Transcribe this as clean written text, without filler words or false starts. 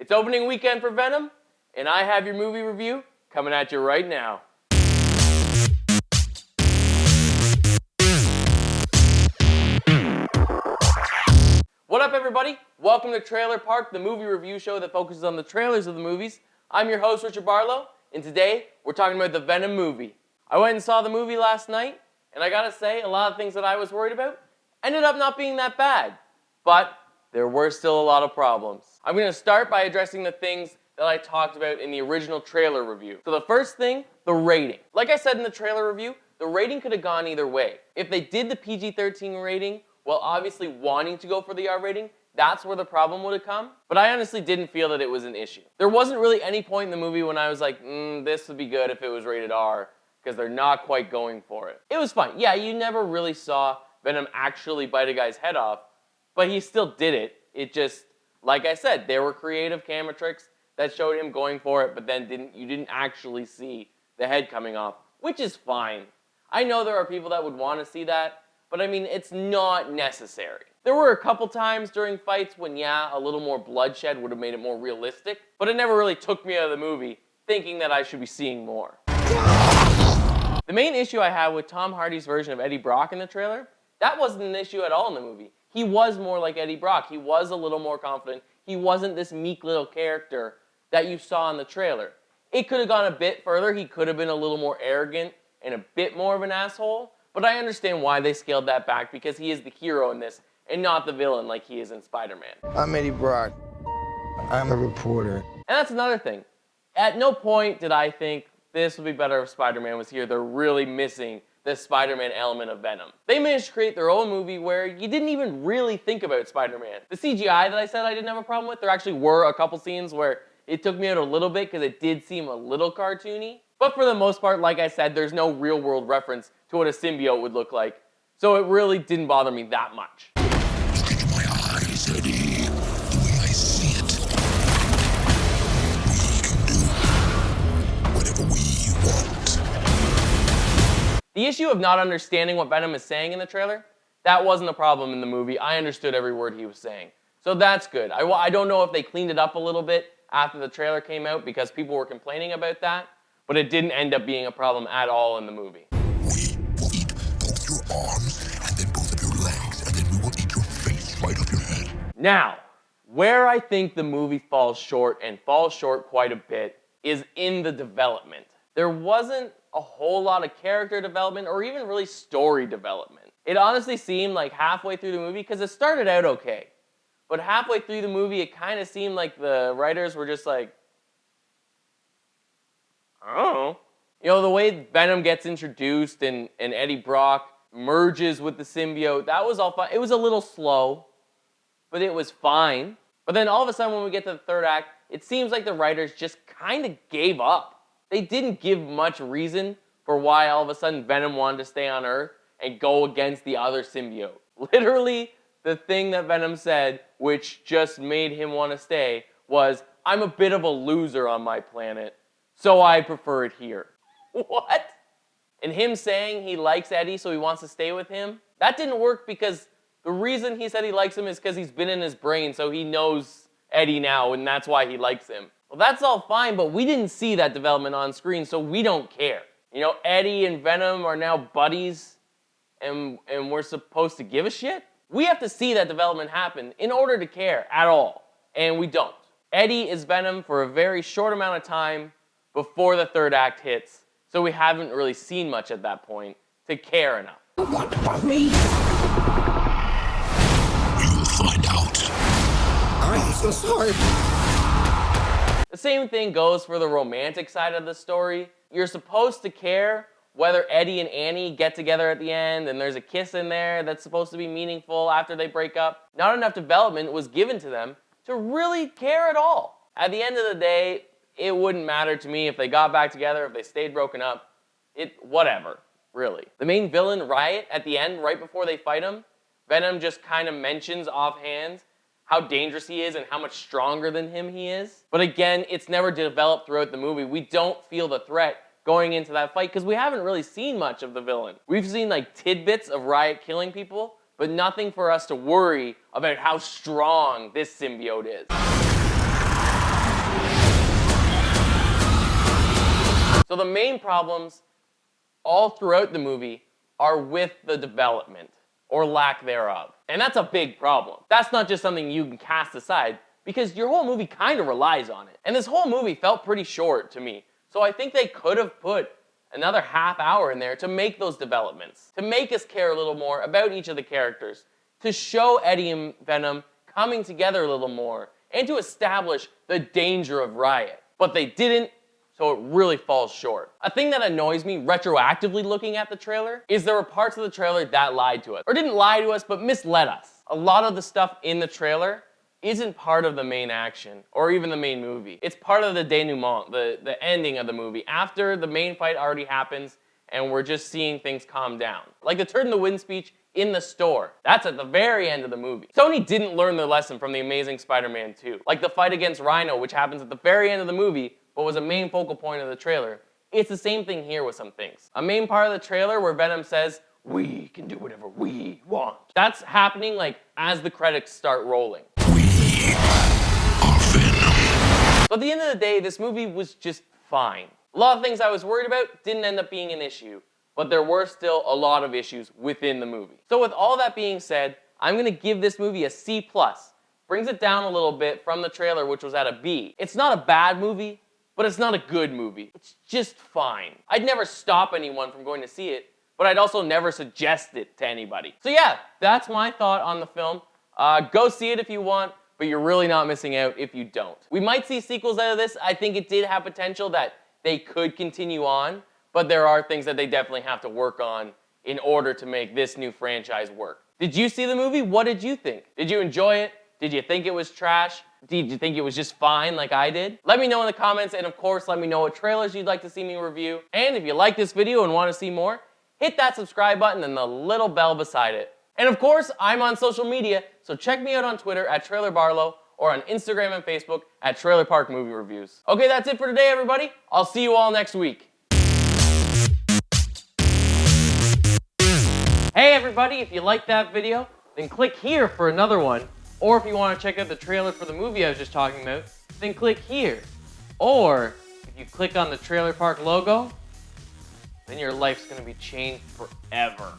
It's opening weekend for Venom, and I have your movie review coming at you right now. What up, everybody? Welcome to Trailer Park, the movie review show that focuses on the trailers of the movies. I'm your host, Richard Barlow, and today we're talking about the Venom movie. I went and saw the movie last night, and I gotta say, a lot of things that I was worried about ended up not being that bad. But there were still a lot of problems. I'm going to start by addressing the things that I talked about in the original trailer review. So the first thing, the rating. Like I said in the trailer review, the rating could have gone either way. If they did the PG-13 rating, while obviously wanting to go for the R rating, that's where the problem would have come. But I honestly didn't feel that it was an issue. There wasn't really any point in the movie when I was like, this would be good if it was rated R, because they're not quite going for it. It was fine. Yeah, you never really saw Venom actually bite a guy's head off, but he still did it. It just, like I said, there were creative camera tricks that showed him going for it, but then you didn't actually see the head coming off, which is fine. I know there are people that would want to see that, but I mean, it's not necessary. There were a couple times during fights when, yeah, a little more bloodshed would have made it more realistic, but it never really took me out of the movie thinking that I should be seeing more. The main issue I have with Tom Hardy's version of Eddie Brock in the trailer, that wasn't an issue at all in the movie. He was more like Eddie Brock. He was a little more confident. He wasn't this meek little character that you saw in the trailer. It could have gone a bit further. He could have been a little more arrogant and a bit more of an asshole. But I understand why they scaled that back, because he is the hero in this and not the villain like he is in Spider-Man. I'm Eddie Brock. I'm a reporter. And that's another thing. At no point did I think this would be better if Spider-Man was here. They're really missing the Spider-Man element of Venom. They managed to create their own movie where you didn't even really think about Spider-Man. The CGI that I said I didn't have a problem with, there actually were a couple scenes where it took me out a little bit because it did seem a little cartoony. But for the most part, like I said, there's no real world reference to what a symbiote would look like. So it really didn't bother me that much. Look into my eyes, Eddie. The way I see it. We can do whatever we want. The issue of not understanding what Venom is saying in the trailer, that wasn't a problem in the movie. I understood every word he was saying. So that's good. I don't know if they cleaned it up a little bit after the trailer came out because people were complaining about that, but it didn't end up being a problem at all in the movie. We will eat both your arms and then both of your legs, and then we will eat your face right off your head. Now, where I think the movie falls short, and falls short quite a bit, is in the development. There wasn't a whole lot of character development or even really story development. It honestly seemed like halfway through the movie, because it started out okay, but halfway through the movie it kind of seemed like the writers were just like, I don't know. You know, the way Venom gets introduced and Eddie Brock merges with the symbiote, that was all fine. It was a little slow, but it was fine. But then all of a sudden when we get to the third act, it seems like the writers just kind of gave up. They didn't give much reason for why all of a sudden Venom wanted to stay on Earth and go against the other symbiote. Literally, the thing that Venom said, which just made him want to stay, was, I'm a bit of a loser on my planet, so I prefer it here. What? And him saying he likes Eddie so he wants to stay with him? That didn't work because the reason he said he likes him is because he's been in his brain, so he knows Eddie now, and that's why he likes him. Well, that's all fine, but we didn't see that development on screen, so we don't care. You know, Eddie and Venom are now buddies, and we're supposed to give a shit? We have to see that development happen in order to care at all, and we don't. Eddie is Venom for a very short amount of time before the third act hits, so we haven't really seen much at that point to care enough. What about me? You'll find out. I'm so sorry. The same thing goes for the romantic side of the story. You're supposed to care whether Eddie and Annie get together at the end and there's a kiss in there that's supposed to be meaningful after they break up. Not enough development was given to them to really care at all. At the end of the day, it wouldn't matter to me if they got back together, if they stayed broken up. Whatever, really. The main villain, Riot, at the end, right before they fight him, Venom just kind of mentions offhand how dangerous he is and how much stronger than him he is. But again, it's never developed throughout the movie. We don't feel the threat going into that fight because we haven't really seen much of the villain. We've seen like tidbits of Riot killing people, but nothing for us to worry about how strong this symbiote is. So the main problems all throughout the movie are with the development, or lack thereof. And that's a big problem. That's not just something you can cast aside, because your whole movie kind of relies on it. And this whole movie felt pretty short to me. So I think they could have put another half hour in there to make those developments, to make us care a little more about each of the characters, to show Eddie and Venom coming together a little more, and to establish the danger of Riot. But they didn't, so it really falls short. A thing that annoys me retroactively looking at the trailer is there were parts of the trailer that lied to us. Or didn't lie to us, but misled us. A lot of the stuff in the trailer isn't part of the main action, or even the main movie. It's part of the denouement, the ending of the movie, after the main fight already happens, and we're just seeing things calm down. Like the turn the wind speech in the store. That's at the very end of the movie. Sony didn't learn their lesson from The Amazing Spider-Man 2. Like the fight against Rhino, which happens at the very end of the movie, but was a main focal point of the trailer. It's the same thing here with some things. A main part of the trailer where Venom says, "We can do whatever we want." That's happening like as the credits start rolling. We are Venom. So at the end of the day, this movie was just fine. A lot of things I was worried about didn't end up being an issue, but there were still a lot of issues within the movie. So with all that being said, I'm gonna give this movie a C+. Brings it down a little bit from the trailer, which was at a B. It's not a bad movie, but it's not a good movie. It's just fine. I'd never stop anyone from going to see it, but I'd also never suggest it to anybody. So yeah, that's my thought on the film. Go see it if you want, but you're really not missing out if you don't. We might see sequels out of this. I think it did have potential that they could continue on, but there are things that they definitely have to work on in order to make this new franchise work. Did you see the movie? What did you think? Did you enjoy it? Did you think it was trash? Did you think it was just fine like I did? Let me know in the comments, and of course, let me know what trailers you'd like to see me review. And if you like this video and want to see more, hit that subscribe button and the little bell beside it. And of course, I'm on social media, so check me out on Twitter at TrailerBarlow or on Instagram and Facebook at Trailer Park Movie Reviews. Okay, that's it for today, everybody. I'll see you all next week. Hey everybody, if you liked that video, then click here for another one. Or if you want to check out the trailer for the movie I was just talking about, then click here. Or if you click on the Trailer Park logo, then your life's gonna be changed forever.